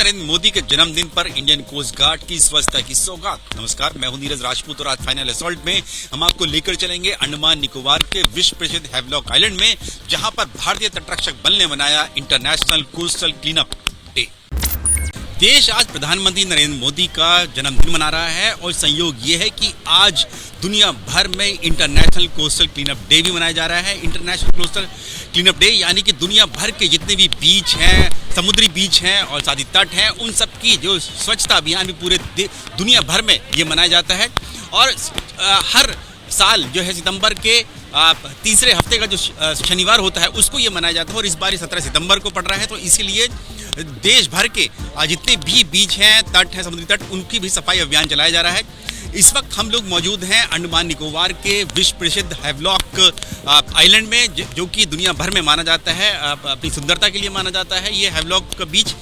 नरेंद्र मोदी के जन्मदिन पर इंडियन कोस्ट गार्ड की स्वच्छता की सौगात। नमस्कार, मैं हूं नीरज राजपूत और आज फाइनल असॉल्ट में हम आपको लेकर चलेंगे अंडमान निकोबार के विश्व प्रसिद्ध हैवलॉक आइलैंड में, जहां पर भारतीय तटरक्षक बल ने मनाया इंटरनेशनल कोस्टल क्लीनअप डे। देश आज प्रधानमंत्री नरेंद्र मोदी का जन्मदिन मना रहा है और संयोग ये है कि आज दुनिया भर में इंटरनेशनल कोस्टल क्लीनअप डे भी मनाया जा रहा है। इंटरनेशनल कोस्टल क्लीनअप डे यानी कि दुनिया भर के जितने भी बीच हैं, समुद्री बीच हैं और साथ ही तट हैं, उन सब की जो स्वच्छता अभियान भी पूरे दुनिया भर में ये मनाया जाता है। और हर साल जो है सितंबर के तीसरे हफ्ते का जो शनिवार होता है उसको ये मनाया जाता है और इस बार 17 सितंबर को पड़ रहा है। तो इसीलिए देश भर के जितने भी बीच हैं, तट हैं, समुद्री तट, उनकी भी सफाई अभियान चलाया जा रहा है। इस वक्त हम लोग मौजूद हैं अंडमान निकोबार के विश्व प्रसिद्ध हैवलॉक आइलैंड में, जो कि दुनिया भर में माना जाता है, अपनी सुंदरता के लिए माना जाता है। ये हैवलॉक का बीच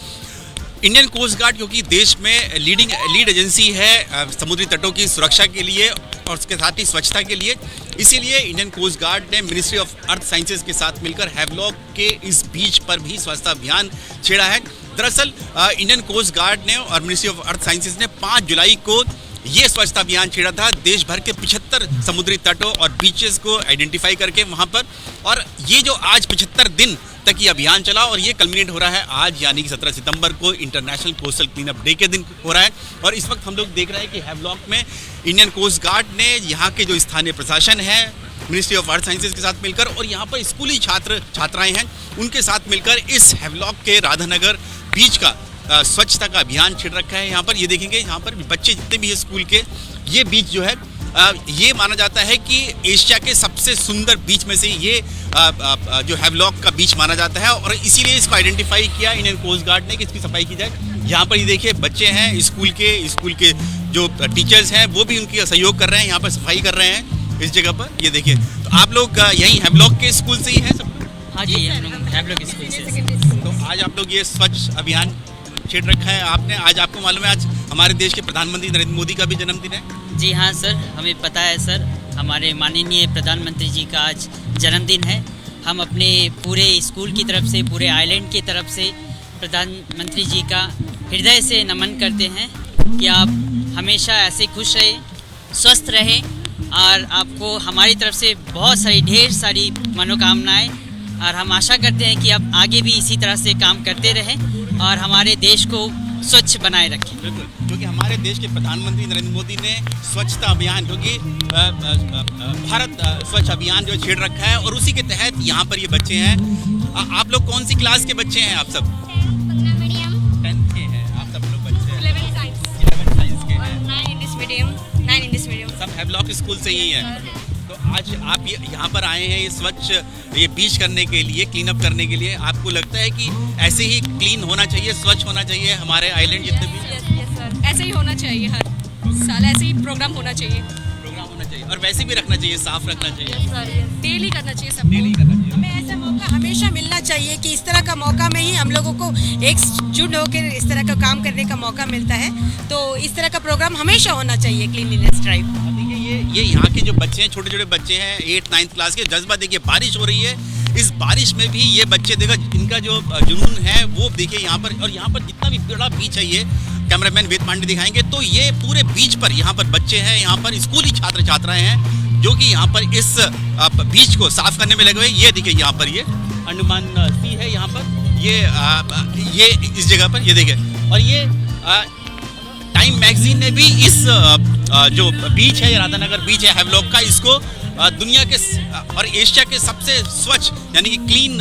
इंडियन कोस्ट गार्ड, क्योंकि देश में लीड एजेंसी है समुद्री तटों की सुरक्षा के लिए और उसके साथ ही स्वच्छता के लिए, इसीलिए इंडियन कोस्ट गार्ड ने मिनिस्ट्री ऑफ अर्थ साइंसेज के साथ मिलकर हैवलॉक के इस बीच पर भी स्वच्छता अभियान छेड़ा है। दरअसल इंडियन कोस्ट गार्ड ने और मिनिस्ट्री ऑफ अर्थ साइंसेज ने 5 जुलाई को ये स्वच्छता अभियान छेड़ा था देश भर के 75 समुद्री तटों और बीचेस को आइडेंटिफाई करके वहाँ पर, और ये जो आज 75 दिन तक ये अभियान चला और ये कल्मिनेट हो रहा है आज यानी कि 17 सितंबर को इंटरनेशनल कोस्टल क्लीनअप डे के दिन हो रहा है। और इस वक्त हम लोग देख रहे हैं कि हैवलॉक में इंडियन कोस्ट गार्ड ने यहाँ के जो स्थानीय प्रशासन है, मिनिस्ट्री ऑफ अर्थ साइंसेज के साथ मिलकर और यहाँ पर स्कूली छात्राएं हैं, उनके साथ मिलकर इस हैवलॉक के राधानगर बीच का स्वच्छता का अभियान छिड़ रखा है। यहाँ पर ये देखेंगे, यहाँ पर बच्चे जितने भी हैं स्कूल के, ये बीच जो है ये माना जाता है कि एशिया के सबसे सुंदर बीच में से ये जो हैवलॉक का बीच माना जाता है और इसीलिए इसको आइडेंटिफाई किया इंडियन कोस्ट गार्ड ने कि इसकी सफाई की जाए। यहाँ पर ये देखिए बच्चे हैं स्कूल के जो टीचर्स हैं वो भी उनकी सहयोग कर रहे हैं, यहाँ पर सफाई कर रहे हैं इस जगह पर। ये देखिए, तो आप लोग यहीं हैवलॉक के स्कूल से ही हैं सब? हाँ जी, हम लोग हैवलॉक स्कूल से। तो आज आप लोग ये स्वच्छ अभियान छेड़ रखा है आपने। आज आपको मालूम है आज हमारे देश के प्रधानमंत्री नरेंद्र मोदी का भी जन्मदिन है? जी हाँ सर, हमें पता है सर, हमारे माननीय प्रधानमंत्री जी का आज जन्मदिन है। हम अपने पूरे स्कूल की तरफ से, पूरे आइलैंड की तरफ से प्रधानमंत्री जी का हृदय से नमन करते हैं कि आप हमेशा ऐसे खुश रहें, स्वस्थ रहें और आपको हमारी तरफ से बहुत सारी ढेर सारी मनोकामनाएं, और हम आशा करते हैं कि आप आगे भी इसी तरह से काम करते रहें और हमारे देश को स्वच्छ बनाए रखें। बिल्कुल, क्योंकि हमारे देश के प्रधानमंत्री नरेंद्र मोदी ने स्वच्छता अभियान, क्योंकि भारत स्वच्छ अभियान जो छेड़ रखा है और उसी के तहत यहाँ पर ये बच्चे हैं। आप लोग कौन सी क्लास के बच्चे हैं? आप सब 10th के हैं आप सब लोग बच्चे? 11 साइंस के हैं। 9 इंग्लिश मीडियम। सब हैवलॉक स्कूल से ही हैं। तो आज आप यहाँ पर आए हैं ये स्वच्छ ये बीच करने के लिए, क्लीन अप करने के लिए। आपको लगता है कि ऐसे ही क्लीन होना चाहिए, स्वच्छ होना चाहिए हमारे आइलैंड जितने भी? यस सर, ऐसे ही होना चाहिए, हर साल ऐसे ही प्रोग्राम होना चाहिए और वैसे भी रखना चाहिए, साफ रखना चाहिए, डेली करना चाहिए सब। डेली करना चाहिए। हमें ऐसा मौका हमेशा मिलना चाहिए कि इस तरह का मौका में ही हम लोगों को एकजुट होकर इस तरह का काम करने का मौका मिलता है। तो इस तरह का प्रोग्राम हमेशा होना चाहिए, क्लीनलीनेस ड्राइव। देखिए ये यहाँ के जो बच्चे हैं, छोटे छोटे बच्चे हैं 8th 9th क्लास के, जज्बा देखिए, बारिश हो रही है, इस बारिश में भी ये बच्चे देखो इनका जो जुनून है वो देखिए यहाँ पर। और यहाँ पर जितना भी बड़ा बीच है, ये कैमरामैन वेद पांडे दिखाएंगे, तो ये पूरे बीच पर यहाँ पर बच्चे हैं, यहाँ पर स्कूली छात्र छात्राएं हैं जो कि यहाँ पर इस बीच को साफ करने में लगे हुए। ये देखिए यहाँ पर ये अंडमान सी है, यहाँ पर ये इस जगह पर ये देखिए। और ये टाइम मैगजीन ने भी इस जो बीच है, राधानगर बीच है हैवलॉक का, इसको दुनिया के और एशिया के सबसे स्वच्छ यानी कि क्लीन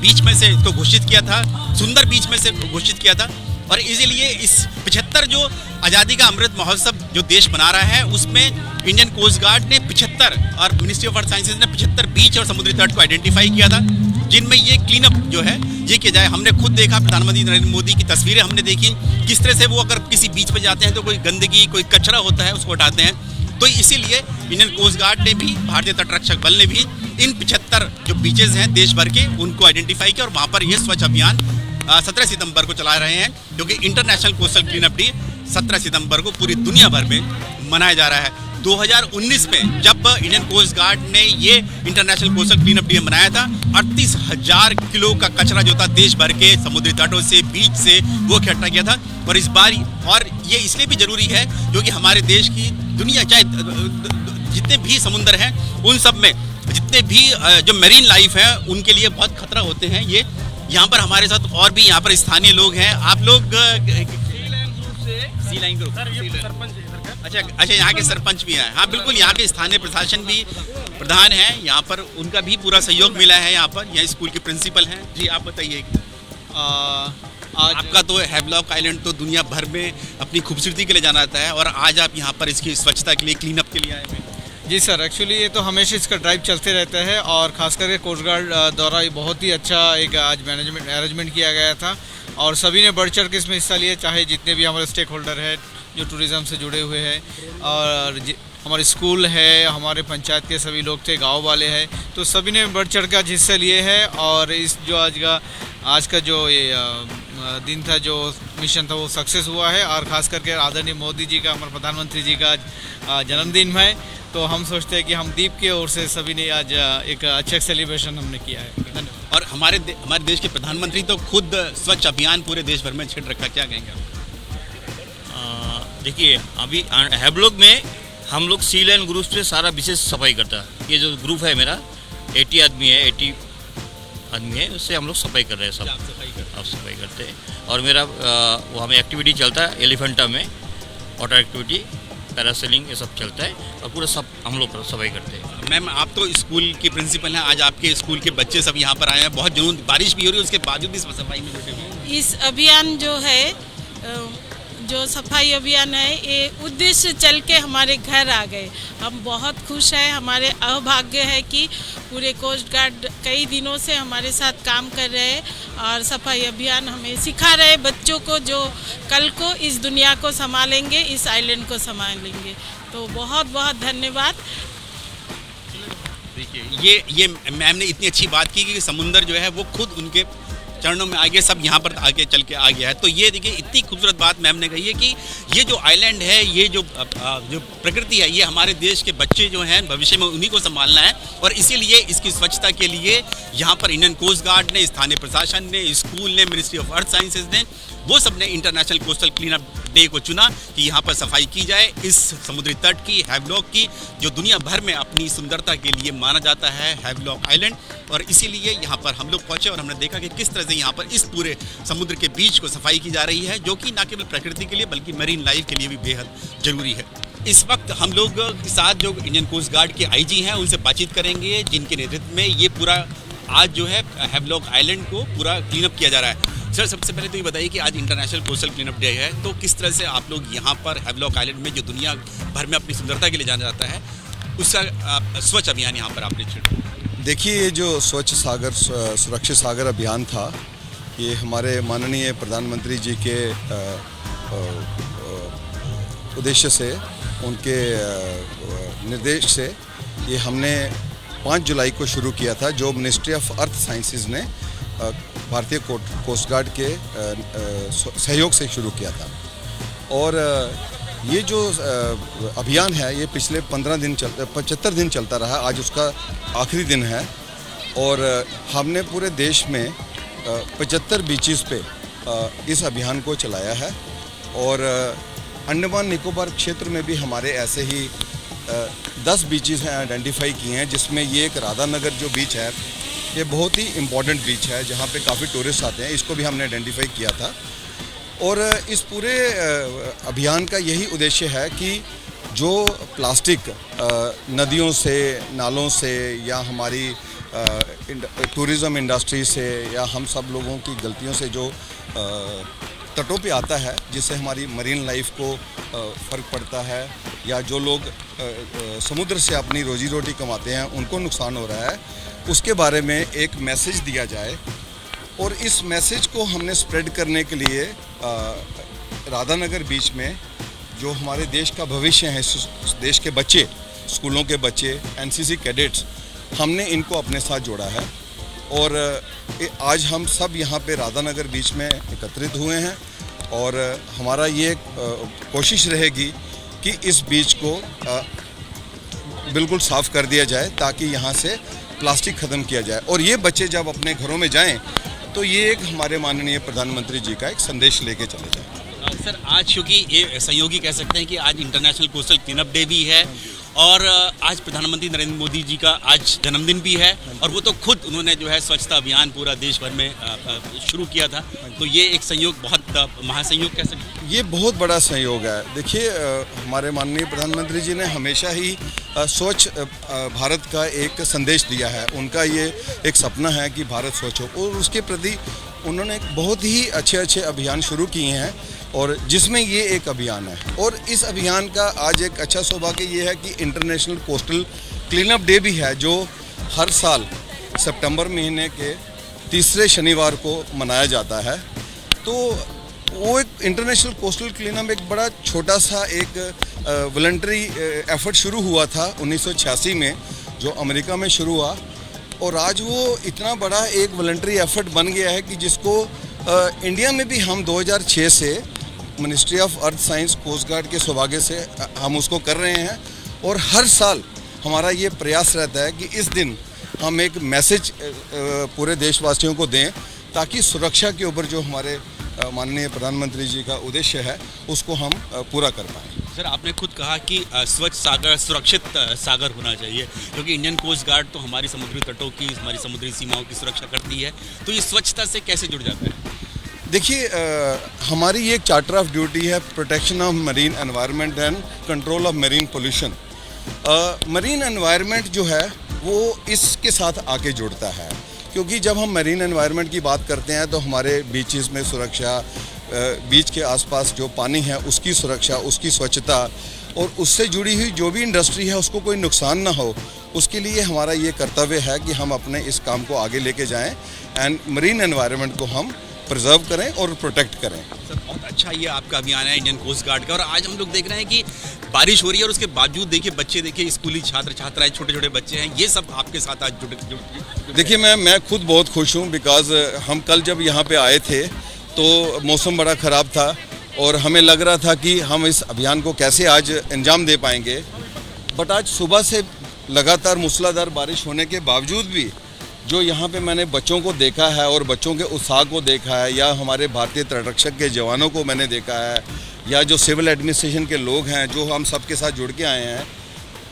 बीच में से इसको घोषित किया था, सुंदर बीच में से घोषित किया था। और इसीलिए इस 75 जो आज़ादी का अमृत महोत्सव जो देश मना रहा है, उसमें इंडियन कोस्ट गार्ड ने 75 और मिनिस्ट्री ऑफ अर्थ साइंसेज ने 75 बीच और समुद्री तट को आइडेंटिफाई किया था, जिनमें ये क्लीन अप जो है ये किया जाए। हमने खुद देखा, प्रधानमंत्री नरेंद्र मोदी की तस्वीरें हमने देखी किस तरह से वो अगर किसी बीच पे जाते हैं तो कोई गंदगी, कोई कचरा होता है उसको हटाते हैं। तो इसीलिए इंडियन कोस्ट गार्ड ने भी, भारतीय तटरक्षक बल ने भी इन 75 जो बीचेस हैं देश भर के, उनको आइडेंटिफाई किया और वहाँ पर ये स्वच्छ अभियान 17 सितंबर को चला रहे हैं, क्योंकि इंटरनेशनल कोस्टल क्लीनअप डे 17 सितंबर को पूरी दुनिया भर में मनाया जा रहा है। 2019 में जब इंडियन कोस्ट गार्ड ने ये international coastal clean up day मनाया था, 38,000 किलो का कचरा जो था देश भर के समुद्री तटों से, बीच से वो इकट्ठा किया था। और इस बार, और ये इसलिए भी जरूरी है क्योंकि हमारे देश की दुनिया, चाहे जितने भी समुद्र हैं उन सब में जितने भी जो मेरीन लाइफ है उनके लिए बहुत खतरा होते हैं। ये यहाँ पर हमारे साथ और भी यहाँ पर स्थानीय लोग हैं। आप लोग सी लाइन ग्रुप, अच्छा यहाँ के सरपंच भी हैं। हाँ बिल्कुल, यहाँ के स्थानीय प्रशासन भी प्रधान हैं, यहाँ पर उनका भी पूरा सहयोग मिला है। यहाँ पर यह स्कूल के प्रिंसिपल हैं। जी आप बताइए। आपका तो हैवलॉक आइलैंड तो दुनिया भर में अपनी खूबसूरती के लिए जाना जाता है, और आज आप यहाँ पर इसकी स्वच्छता के लिए, क्लीन अप के लिए आए हुए हैं। जी सर, एक्चुअली ये तो हमेशा इसका ड्राइव चलते रहता है, और ख़ास करके कोस्ट गार्ड द्वारा ये बहुत ही अच्छा एक आज मैनेजमेंट अरेंजमेंट किया गया था, और सभी ने बढ़ चढ़ के इसमें हिस्सा लिया, चाहे जितने भी हमारे स्टेक होल्डर है जो टूरिज़्म से जुड़े हुए हैं, और हमारे स्कूल है, हमारे पंचायत के सभी लोग थे, गांव वाले हैं, तो सभी ने बढ़ चढ़ कर हिस्सा लिए हैं। और इस जो आज का जो ये दिन था, जो मिशन था, वो सक्सेस हुआ है। और ख़ास करके आदरणीय मोदी जी का, हमारे प्रधानमंत्री जी का आज जन्मदिन है, तो हम सोचते हैं कि हम दीप की ओर से सभी ने आज एक अच्छा सेलिब्रेशन हमने किया है। और हमारे देश के प्रधानमंत्री तो खुद स्वच्छ अभियान पूरे देश भर में छिड़ रखा, क्या कहेंगे? देखिए, अभी हैवलॉक में हम लोग सी लाइन ग्रुप से सारा विशेष सफाई करता है। ये जो ग्रुप है मेरा 80 आदमी है, उससे हम लोग सफाई कर रहे हैं, सब आप सफाई करते हैं। और मेरा वो हमें एक्टिविटी चलता है एलिफेंटा में, वाटर एक्टिविटी, पैरासेलिंग, ये सब चलता है, और पूरा सब हम लोग सफाई करते हैं। मैम, आप तो स्कूल की प्रिंसिपल हैं, आज आपके स्कूल के बच्चे सब यहाँ पर आए हैं, बहुत जुनून, बारिश भी हो रही है, उसके बावजूद भी सफाई में जुटे हुए हैं। इस अभियान जो है, जो सफाई अभियान है, ये उद्देश्य चल के हमारे घर आ गए। हम बहुत खुश हैं, हमारे अभाग्य है कि पूरे कोस्ट गार्ड कई दिनों से हमारे साथ काम कर रहे हैं, और सफाई अभियान हमें सिखा रहे बच्चों को, जो कल को इस दुनिया को संभालेंगे, इस आइलैंड को संभालेंगे। तो बहुत बहुत धन्यवाद। देखिए, ये मैम ने इतनी अच्छी बात की कि समुंदर जो है वो खुद उनके चरणों में आगे, सब यहाँ पर आगे चल के आ गया है। तो ये देखिए, इतनी खूबसूरत बात मैम ने कही है कि ये जो आइलैंड है, ये जो प्रकृति है, ये हमारे देश के बच्चे जो हैं भविष्य में उन्हीं को संभालना है। और इसीलिए इसकी स्वच्छता के लिए यहाँ पर इंडियन कोस्ट गार्ड ने, स्थानीय प्रशासन ने, स्कूल ने, मिनिस्ट्री ऑफ अर्थ साइंसेज ने, वो सब ने international coastal clean up day को चुना कि यहाँ पर सफाई की जाए इस समुद्री तट की, हैवलॉक की, जो दुनिया भर में अपनी सुंदरता के लिए माना जाता है, हैवलॉक आइलैंड। और इसीलिए यहाँ पर हम लोग पहुँचे और हमने देखा कि किस तरह से यहाँ पर इस पूरे समुद्र के बीच को सफाई की जा रही है, जो कि न केवल प्रकृति के लिए बल्कि मरीन लाइफ के लिए भी बेहद जरूरी है। इस वक्त हम लोग के साथ जो इंडियन कोस्ट गार्ड के आईजी हैं उनसे बातचीत करेंगे, जिनके नेतृत्व में ये पूरा आज जो है हैवलॉक आइलैंड को पूरा क्लीन अप किया जा रहा है। सर, सबसे पहले तो ये बताइए कि आज international coastal clean up day है, तो किस तरह से आप लोग यहाँ पर हैवलॉक आइलैंड में, जो दुनिया भर में अपनी सुंदरता के लिए जाना जाता है, उसका स्वच्छ अभियान यहाँ पर आपने छेड़ा? देखिए, ये जो स्वच्छ सागर सुरक्षित सागर अभियान था, ये हमारे माननीय प्रधानमंत्री जी के उद्देश्य से, उनके निर्देश से ये हमने 5 जुलाई को शुरू किया था, जो मिनिस्ट्री ऑफ अर्थ साइंसेज ने भारतीय कोस्ट गार्ड के सहयोग से शुरू किया था। और ये जो अभियान है, ये पिछले 75 दिन चलता रहा, आज उसका आखिरी दिन है। और हमने पूरे देश में 75 बीचेस पे इस अभियान को चलाया है। और अंडमान निकोबार क्षेत्र में भी हमारे ऐसे ही 10 बीचेस हैं आइडेंटिफाई किए हैं, जिसमें ये एक राधानगर जो बीच है, ये बहुत ही इम्पोर्टेंट बीच है, जहाँ पे काफ़ी टूरिस्ट आते हैं, इसको भी हमने आइडेंटिफाई किया था। और इस पूरे अभियान का यही उद्देश्य है कि जो प्लास्टिक नदियों से, नालों से, या हमारी टूरिज़्म इंडस्ट्री से, या हम सब लोगों की गलतियों से जो तटों पे आता है, जिससे हमारी मरीन लाइफ को फ़र्क पड़ता है, या जो लोग समुद्र से अपनी रोजी रोटी कमाते हैं उनको नुकसान हो रहा है, उसके बारे में एक मैसेज दिया जाए। और इस मैसेज को हमने स्प्रेड करने के लिए राधानगर बीच में, जो हमारे देश का भविष्य है, देश के बच्चे, स्कूलों के बच्चे, एनसीसी कैडेट्स, हमने इनको अपने साथ जोड़ा है। और आज हम सब यहाँ पे राधानगर बीच में एकत्रित हुए हैं, और हमारा ये कोशिश रहेगी कि इस बीच को बिल्कुल साफ़ कर दिया जाए ताकि यहाँ से प्लास्टिक ख़त्म किया जाए। और ये बच्चे जब अपने घरों में जाएं तो ये एक हमारे माननीय प्रधानमंत्री जी का एक संदेश लेके चले जाएं। सर आज क्योंकि ये सहयोगी कह सकते हैं कि आज international coastal clean up day भी है और आज प्रधानमंत्री नरेंद्र मोदी जी का आज जन्मदिन भी है और वो तो खुद उन्होंने जो है स्वच्छता अभियान पूरा देश भर में शुरू किया था, तो ये एक संयोग बहुत महासंयोग कह सकते हैं। ये बहुत बड़ा संयोग है। देखिए हमारे माननीय प्रधानमंत्री जी ने हमेशा ही स्वच्छ भारत का एक संदेश दिया है। उनका ये एक सपना है कि भारत स्वच्छ हो और उसके प्रति उन्होंने बहुत ही अच्छे अभियान शुरू किए हैं और जिसमें ये एक अभियान है। और इस अभियान का आज एक अच्छा सौभाग्य ये है कि international coastal clean up day भी है, जो हर साल सितंबर महीने के तीसरे शनिवार को मनाया जाता है। तो वो एक इंटरनेशनल कोस्टल क्लीन अप एक बड़ा छोटा सा एक वॉलंटरी एफर्ट शुरू हुआ था 1986 में, जो अमेरिका में शुरू हुआ और आज वो इतना बड़ा एक वॉलंटरी एफर्ट बन गया है कि जिसको इंडिया में भी हम 2006 से ministry of earth science coast guard के सौभाग्य से हम उसको कर रहे हैं और हर साल हमारा ये प्रयास रहता है कि इस दिन हम एक मैसेज पूरे देशवासियों को दें ताकि सुरक्षा के ऊपर जो हमारे माननीय प्रधानमंत्री जी का उद्देश्य है उसको हम पूरा कर पाएँ। सर आपने खुद कहा कि स्वच्छ सागर सुरक्षित सागर होना चाहिए, क्योंकि इंडियन कोस्ट गार्ड तो हमारी समुद्री तटों की, हमारी समुद्री सीमाओं की सुरक्षा करती है, तो ये स्वच्छता से कैसे जुड़ जाता है? देखिए हमारी ये एक चार्टर ऑफ ड्यूटी है, protection of marine environment and control of marine pollution. Marine environment जो है वो इसके साथ आके जुड़ता है, क्योंकि जब हम मरीन एनवायरनमेंट की बात करते हैं तो हमारे बीचेस में सुरक्षा, बीच के आसपास जो पानी है उसकी सुरक्षा, उसकी स्वच्छता और उससे जुड़ी हुई जो भी इंडस्ट्री है उसको कोई नुकसान ना हो, उसके लिए हमारा ये कर्तव्य है कि हम अपने इस काम को आगे लेके जाएं एंड मरीन एनवायरनमेंट को हम प्रिजर्व करें और प्रोटेक्ट करें। सर बहुत अच्छा ये आपका अभियान है इंडियन कोस्ट गार्ड का। और आज हम लोग देख रहे हैं कि बारिश हो रही है और उसके बावजूद देखिए बच्चे, देखिए स्कूली छात्र छात्राएं, छोटे छोटे बच्चे हैं, ये सब आपके साथ आज जुड़। देखिए मैं खुद बहुत खुश हूँ बिकॉज हम कल जब यहाँ पे आए थे तो मौसम बड़ा ख़राब था और हमें लग रहा था कि हम इस अभियान को कैसे आज अंजाम दे पाएंगे, बट आज सुबह से लगातार मूसलाधार बारिश होने के बावजूद भी जो यहाँ पे मैंने बच्चों को देखा है और बच्चों के उत्साह को देखा है, या हमारे भारतीय तटरक्षक के जवानों को मैंने देखा है, या जो सिविल एडमिनिस्ट्रेशन के लोग हैं जो हम सब के साथ जुड़ के आए हैं,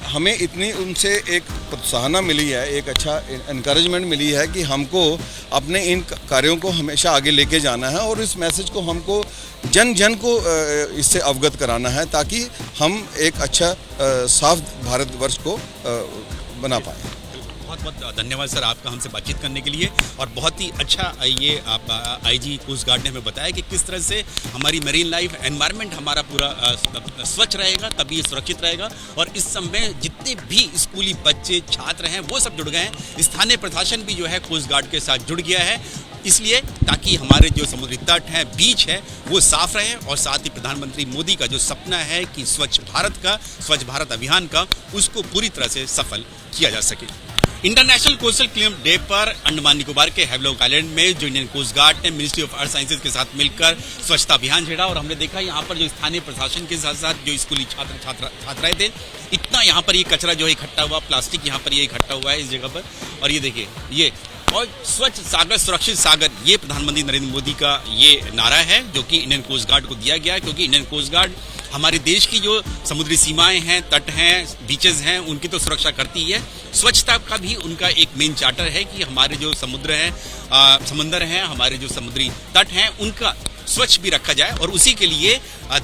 हमें इतनी उनसे एक प्रोत्साहन मिली है, एक अच्छा इनकरेजमेंट मिली है कि हमको अपने इन कार्यों को हमेशा आगे लेके जाना है और इस मैसेज को हमको जन जन को इससे अवगत कराना है ताकि हम एक अच्छा साफ भारतवर्ष को बना पाएँ। बहुत बहुत धन्यवाद सर आपका हमसे बातचीत करने के लिए। और बहुत ही अच्छा ये आप आईजी कोस्ट गार्ड ने हमें बताया कि किस तरह से हमारी मरीन लाइफ एनवायरनमेंट हमारा पूरा स्वच्छ रहेगा तभी ये सुरक्षित रहेगा। और इस समय जितने भी स्कूली बच्चे छात्र हैं वो सब जुड़ गए हैं, स्थानीय प्रशासन भी जो है कोस्ट गार्ड के साथ जुड़ गया है, इसलिए ताकि हमारे जो समुद्री तट हैं, बीच है, वो साफ रहे और साथ ही प्रधानमंत्री मोदी का जो सपना है कि स्वच्छ भारत अभियान का, उसको पूरी तरह से सफल किया जा सके। International coastal clean up day पर अंडमान निकोबार के हैवलॉक आइलैंड में जो इंडियन कोस्ट गार्ड ने मिनिस्ट्री ऑफ अर्थ साइंसेज के साथ मिलकर स्वच्छता अभियान छेड़ा और हमने देखा यहाँ पर जो स्थानीय प्रशासन के साथ साथ जो स्कूली छात्राएं थे, इतना यहाँ पर ये कचरा जो है इकट्ठा हुआ, प्लास्टिक यहाँ पर ये इकट्ठा हुआ है इस जगह पर। और ये देखिए ये और स्वच्छ सागर सुरक्षित सागर, ये प्रधानमंत्री नरेंद्र मोदी का ये नारा है जो कि इंडियन कोस्ट गार्ड को दिया गया है, क्योंकि इंडियन कोस्ट गार्ड हमारे देश की जो समुद्री सीमाएं हैं, तट हैं, बीचेस हैं, उनकी तो सुरक्षा करती है। स्वच्छता का भी उनका एक मेन चार्टर है कि हमारे जो समंदर हैं, हमारे जो समुद्री तट हैं, उनका स्वच्छ भी रखा जाए। और उसी के लिए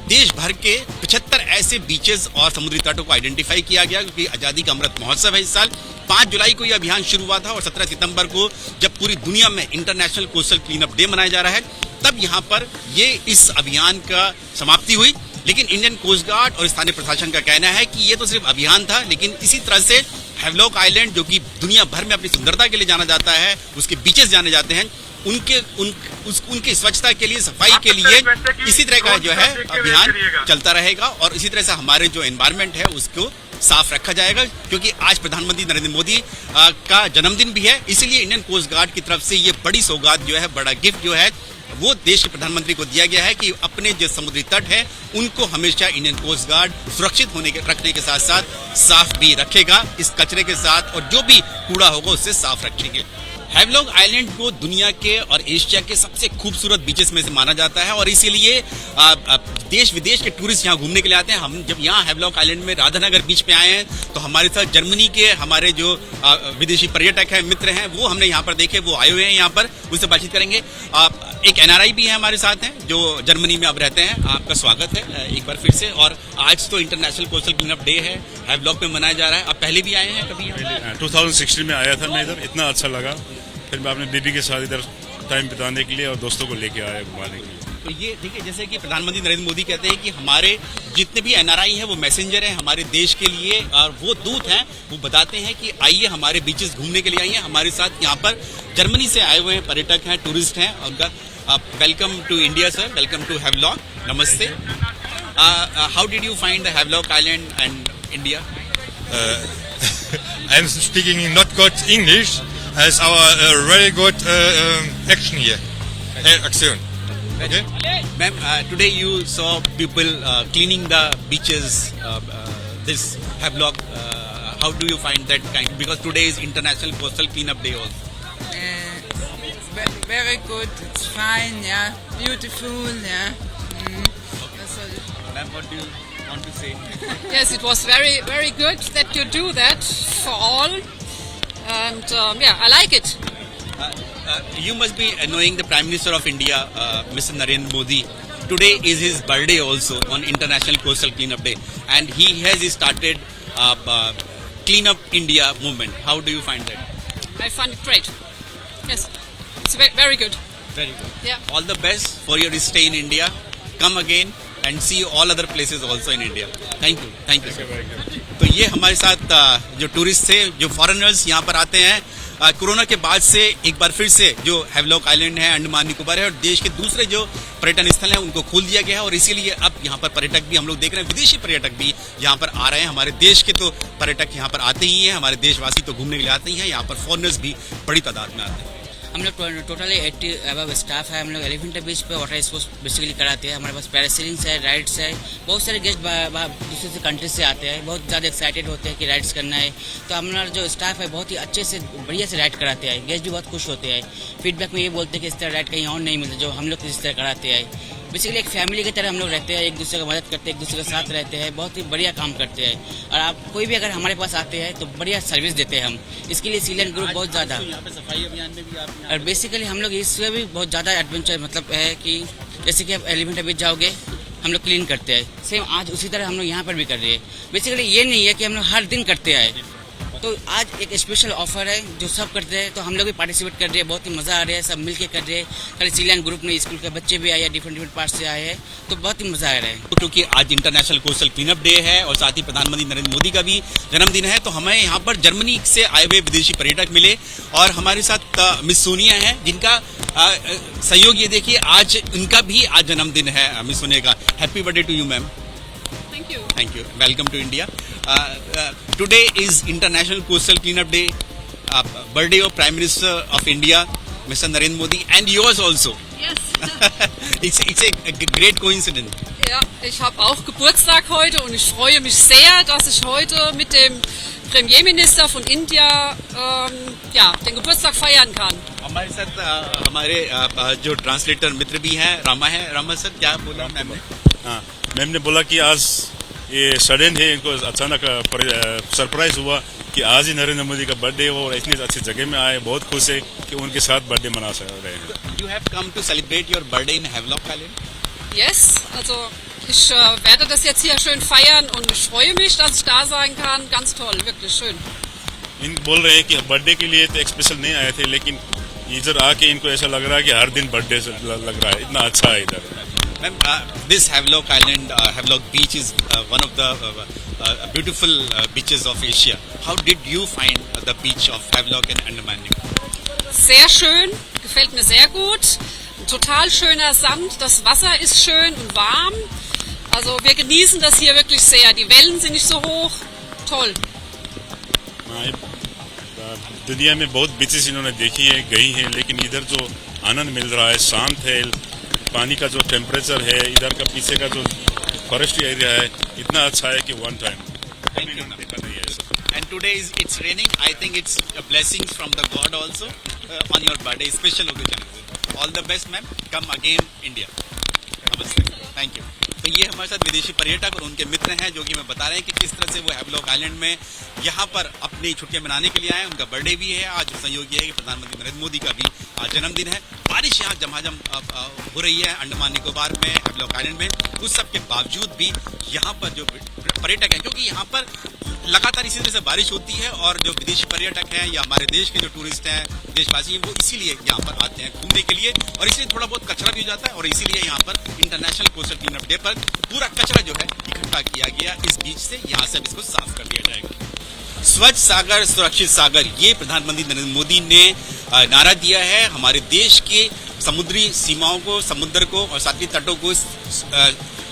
देश भर के 75 ऐसे बीचेस और समुद्री तटों को आइडेंटिफाई किया गया, क्योंकि आज़ादी का अमृत महोत्सव है इस साल। 5 जुलाई को यह अभियान शुरू हुआ था और 17 सितंबर को जब पूरी दुनिया में international coastal clean up day मनाया जा रहा है, तब यहाँ पर ये इस अभियान का समाप्ति हुई। लेकिन इंडियन कोस्ट गार्ड और स्थानीय प्रशासन का कहना है कि ये तो सिर्फ अभियान था, लेकिन इसी तरह से हैवलॉक आइलैंड जो कि दुनिया भर में अपनी सुंदरता के लिए जाना जाता है, उसके बीचेस जाने जाते हैं, उनकी स्वच्छता के लिए, सफाई के लिए इसी तरह का जो है अभियान चलता रहेगा और इसी तरह से हमारे जो एनवायरनमेंट है उसको साफ रखा जाएगा। क्योंकि आज प्रधानमंत्री नरेंद्र मोदी का जन्मदिन भी है, इसीलिए इंडियन कोस्ट गार्ड की तरफ से ये बड़ी सौगात जो है, बड़ा गिफ्ट जो है, वो देश के प्रधानमंत्री को दिया गया है कि अपने जो समुद्री तट है उनको हमेशा इंडियन कोस्ट गार्ड सुरक्षित रखने के साथ साथ साफ भी रखेगा, इस कचरे के साथ, और जो भी कूड़ा होगा उससे साफ रखेंगे। हैवलॉक आइलैंड को दुनिया के और एशिया के सबसे खूबसूरत बीचेस में से माना जाता है और इसीलिए देश विदेश के टूरिस्ट यहाँ घूमने के लिए आते हैं। हम जब यहाँ हैवलॉक आइलैंड में राधानगर बीच पे आए हैं तो हमारे साथ जर्मनी के हमारे जो विदेशी पर्यटक हैं, मित्र हैं, वो हमने यहाँ पर देखे, वो आए हुए हैं यहाँ पर, उनसे बातचीत करेंगे। एक NRI भी है हमारे साथ हैं जो जर्मनी में अब रहते हैं। आपका स्वागत है एक बार फिर से। और आज तो international coastal clean up day है, हैवलॉक में मनाया जा रहा है। आप पहले भी आए हैं कभी? 2016 में आया था मैं इधर, इतना अच्छा लगा। फिर मैं अपने बेबी के साथ इधर टाइम बिताने के लिए और दोस्तों को लेके आया घुमाने के लिए। तो ये देखिए, जैसे कि प्रधानमंत्री नरेंद्र मोदी कहते हैं कि हमारे जितने भी NRI हैं वो मैसेंजर हैं हमारे देश के लिए, और वो दूत हैं, वो बताते हैं कि आइए हमारे बीचेस घूमने के लिए आइए। हमारे साथ यहाँ पर जर्मनी से आए हुए हैं पर्यटक हैं, टूरिस्ट हैं, उनका welcome to India sir, welcome to Havelock, namaste. How did you find the Havelock island and India? I'm speaking not good English. It's our very good action here. Action. Okay. Ma'am, today you saw people cleaning the beaches. This Havelock. How do you find that kind? Because today is International Coastal Cleanup Day also. Very good. It's fine. Yeah. Beautiful. Yeah. That's all. Ma'am, what do you want to say? Yes, it was very, very good that you do that for all. And yeah, I like it. You must be knowing the Prime Minister of India, Mr. Narendra Modi. Today is his birthday also on International Coastal Cleanup Day. And he has started Clean Up India movement. How do you find that? I find it great. Yes, it's very good. Very good. Yeah. All the best for your stay in India. Come again and see all other places also in India. Thank you. Thank you, sir. तो ये हमारे साथ जो tourist थे, जो foreigners यहाँ पर आते हैं, कोरोना के बाद से एक बार फिर से जो हैवलॉक आइलैंड है, अंडमान निकोबार है, और देश के दूसरे जो पर्यटन स्थल हैं उनको खोल दिया गया है। और इसीलिए अब यहाँ पर पर्यटक भी हम लोग देख रहे हैं, विदेशी पर्यटक भी यहाँ पर आ रहे हैं। हमारे देश के तो पर्यटक यहाँ पर आते ही हैं, हमारे देशवासी तो घूमने के लिए आते ही हैं, यहाँ पर फॉरेनर्स भी बड़ी तादाद में आते हैं। हम लोग टोटली 80 अबव स्टाफ है। हम लोग एलिफेंटा बीच पे वाटर स्पोर्ट्स बेसिकली कराते हैं। हमारे पास पैरासेलिंग्स है, राइड्स है। बहुत सारे गेस्ट दूसरे कंट्री से आते हैं, बहुत ज़्यादा एक्साइटेड होते हैं कि राइड्स करना है। तो हमारा जो स्टाफ है बहुत ही अच्छे से बढ़िया से राइड कराते हैं। गेस्ट भी बहुत खुश होते हैं, फीडबैक में ये बोलते हैं कि इस तरह राइड कहीं और नहीं मिलता जो हम लोग इस तरह कराते हैं। बेसिकली एक फैमिली की तरह हम लोग रहते हैं, एक दूसरे को मदद करते हैं, एक दूसरे के साथ रहते हैं, बहुत ही बढ़िया काम करते हैं। और आप कोई भी अगर हमारे पास आते हैं तो बढ़िया सर्विस देते हैं हम। इसके लिए सीलेंट ग्रुप बहुत ज़्यादा, सफाई अभियान में भी आप, और बेसिकली हम लोग इसमें भी बहुत ज़्यादा एडवेंचर मतलब है कि जैसे कि आप एलिफेंटा बीच जाओगे हम लोग क्लीन करते हैं, सेम आज उसी तरह हम लोग यहाँ पर भी कर रहे हैं। बेसिकली ये नहीं है कि हम लोग हर दिन करते हैं, तो आज एक स्पेशल ऑफर है जो सब करते हैं, तो हम लोग भी पार्टिसिपेट कर रहे हैं। बहुत ही मज़ा आ रहा है, सब मिलके कर रहे हैं। खाली सीलैंड ग्रुप में स्कूल के बच्चे भी आए हैं, डिफरेंट पार्ट से आए हैं, तो बहुत ही मज़ा आ रहा है। क्योंकि आज इंटरनेशनल कोस्टल क्लीनअप डे है और साथ ही प्रधानमंत्री नरेंद्र मोदी का भी जन्मदिन है, तो हमें यहाँ पर जर्मनी से आए हुए विदेशी पर्यटक मिले और हमारे साथ मिस सोनिया है, जिनका सहयोग ये देखिए आज इनका भी आज जन्मदिन है। मिस सोनिया का happy birthday to you ma'am. Thank you. Thank you. Welcome to India. Today is International Coastal Cleanup Day. Birthday of Prime Minister of India, Mr. Narendra Modi, and yours also. Yes. It's a great coincidence. Ja, ich habe auch Geburtstag heute und ich freue mich sehr, dass ich heute mit dem Premierminister von India ja, den Geburtstag feiern kann. हमारे साथ हमारे जो translator मित्र भी हैं, Rama sir, क्या बोला ma'am ने? हाँ, मैम ने बोला कि आज ये सडन है, इनको अचानक सरप्राइज हुआ कि आज ही नरेंद्र मोदी का बर्थडे हो और इतनी अच्छी जगह में आए। बहुत खुश है कि उनके साथ बर्थडे मना रहे हैं। You have come to celebrate your birthday in Havelock Island? Yes, also ich werde das jetzt hier schön feiern und ich freue mich, dass ich da sein kann. Ganz toll, wirklich schön. इन बोल रहे हैं कि birthday के लिए तो एक special नहीं आए थे, लेकिन इधर आके इनको ऐसा लग रहा है कि हर दिन बर्थडे लग रहा है, इतना अच्छा है इधर। Ma'am, this Havelock Island, Havelock Beach is one of the beautiful beaches of Asia. How did you find the beach of Havelock and Andaman Nicobar? Sehr schön, gefällt mir sehr gut. Total schöner Sand, das Wasser ist schön und warm. Also wir genießen das hier wirklich sehr. Die Wellen sind nicht so hoch. Toll. दुनिया में बहुत beaches इन्होंने देखी है, गई हैं, लेकिन इधर जो आनंद मिल रहा है, शांत है, पानी का जो टेम्परेचर है, इधर का पीछे का जो फॉरेस्ट एरिया है, इतना अच्छा है कि वन टाइम देखा नहीं है ऐसा। And today it's raining. I think it's a blessing from the God also on your birthday, special occasion. All the best, ma'am. Come again, India. नमस्ते. Thank you. तो ये हमारे साथ विदेशी पर्यटक और उनके मित्र हैं जो कि मैं बता रहे हैं कि किस तरह से वो हैवलॉक आइलैंड में यहाँ पर अपनी छुट्टियां मनाने के लिए आए। उनका बर्थडे भी है आज। संयोग ये है कि प्रधानमंत्री नरेंद्र मोदी का भी आज जन्मदिन है। बारिश यहाँ झमाझम हो रही है अंडमान निकोबार में, हैवलॉक आइलैंड में। उस सब के बावजूद भी यहाँ पर जो पर्यटक हैं, क्योंकि यहाँ पर लगातार इसी तरह से बारिश होती है और जो विदेशी पर्यटक हैं या हमारे देश के जो टूरिस्ट हैं, देशवासी हैं, वो इसीलिए यहाँ पर आते हैं घूमने के लिए और इसलिए थोड़ा बहुत कचरा भी हो जाता है और इसीलिए यहाँ पर international coastal clean up day पर पूरा कचरा जो है इकट्ठा किया गया इस बीच से, यहाँ से इसको साफ कर दिया जाएगा। स्वच्छ सागर सुरक्षित सागर, ये प्रधानमंत्री नरेंद्र मोदी ने नारा दिया है हमारे देश के समुद्री सीमाओं को, समुद्र को और साथ ही तटों को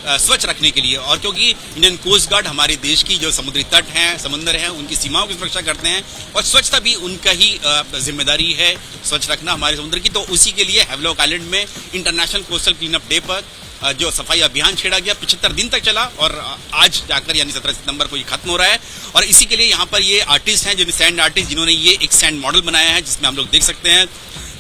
स्वच्छ रखने के लिए। और क्योंकि इंडियन कोस्ट गार्ड हमारे देश की जो समुद्री तट हैं, समुद्र हैं, उनकी सीमाओं की सुरक्षा करते हैं और स्वच्छता भी उनका ही जिम्मेदारी है स्वच्छ रखना हमारे समुद्र की। तो उसी के लिए हैवलॉक आइलैंड में international coastal clean up day पर जो सफाई अभियान छेड़ा गया 75 दिन तक चला और आज जाकर यानी 17 सितंबर को ये खत्म हो रहा है। और इसी के लिए यहाँ पर ये आर्टिस्ट हैं, जो सैंड आर्टिस्ट, जिन्होंने ये एक सैंड मॉडल बनाया है जिसमें हम लोग देख सकते हैं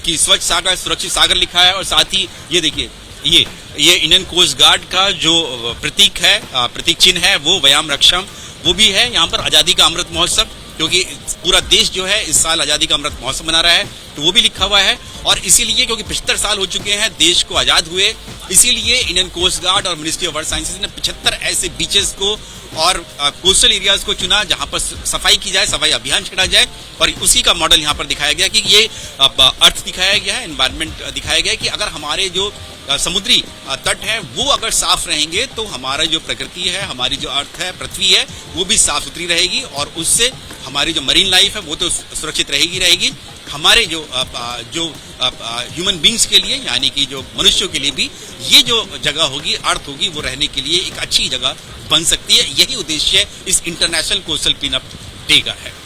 कि स्वच्छ सागर सुरक्षित सागर लिखा है और साथ ही ये देखिए ये इंडियन कोस्ट गार्ड का जो प्रतीक है, प्रतीक चिन्ह है, वो व्यायाम रक्षम वो भी है। यहाँ पर आज़ादी का अमृत महोत्सव, क्योंकि पूरा देश जो है इस साल आज़ादी का अमृत महोत्सव मना रहा है, तो वो भी लिखा हुआ है। और इसीलिए क्योंकि 75 साल हो चुके हैं देश को आज़ाद हुए, इसीलिए इंडियन कोस्ट गार्ड और मिनिस्ट्री ऑफ अर्थ साइंसेज ने 75 ऐसे बीचेस को और कोस्टल एरियाज को चुना जहां पर सफाई की जाए, सफाई अभियान छेड़ा जाए। और उसी का मॉडल यहाँ पर दिखाया गया कि ये अर्थ दिखाया गया है, एनवायरमेंट दिखाया गया है कि अगर हमारे जो समुद्री तट है वो अगर साफ रहेंगे तो हमारा जो प्रकृति है, हमारी जो अर्थ है, पृथ्वी है, वो भी साफ सुथरी रहेगी और उससे हमारी जो मरीन लाइफ है वो तो सुरक्षित रहेगी। हमारे जो ह्यूमन बींग्स के लिए यानी कि जो मनुष्यों के लिए भी ये जो जगह होगी, अर्थ होगी, वो रहने के लिए एक अच्छी जगह बन सकती है। यही उद्देश्य इस international coastal clean up day का है।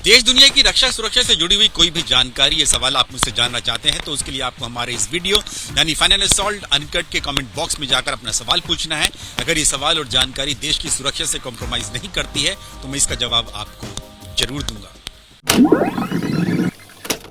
देश दुनिया की रक्षा सुरक्षा से जुड़ी हुई कोई भी जानकारी या सवाल आप मुझसे जानना चाहते हैं तो उसके लिए आपको हमारे इस वीडियो यानी फाइनल असॉल्ट अनकट के कमेंट बॉक्स में जाकर अपना सवाल पूछना है। अगर ये सवाल और जानकारी देश की सुरक्षा से कॉम्प्रोमाइज नहीं करती है तो मैं इसका जवाब आपको जरूर दूंगा।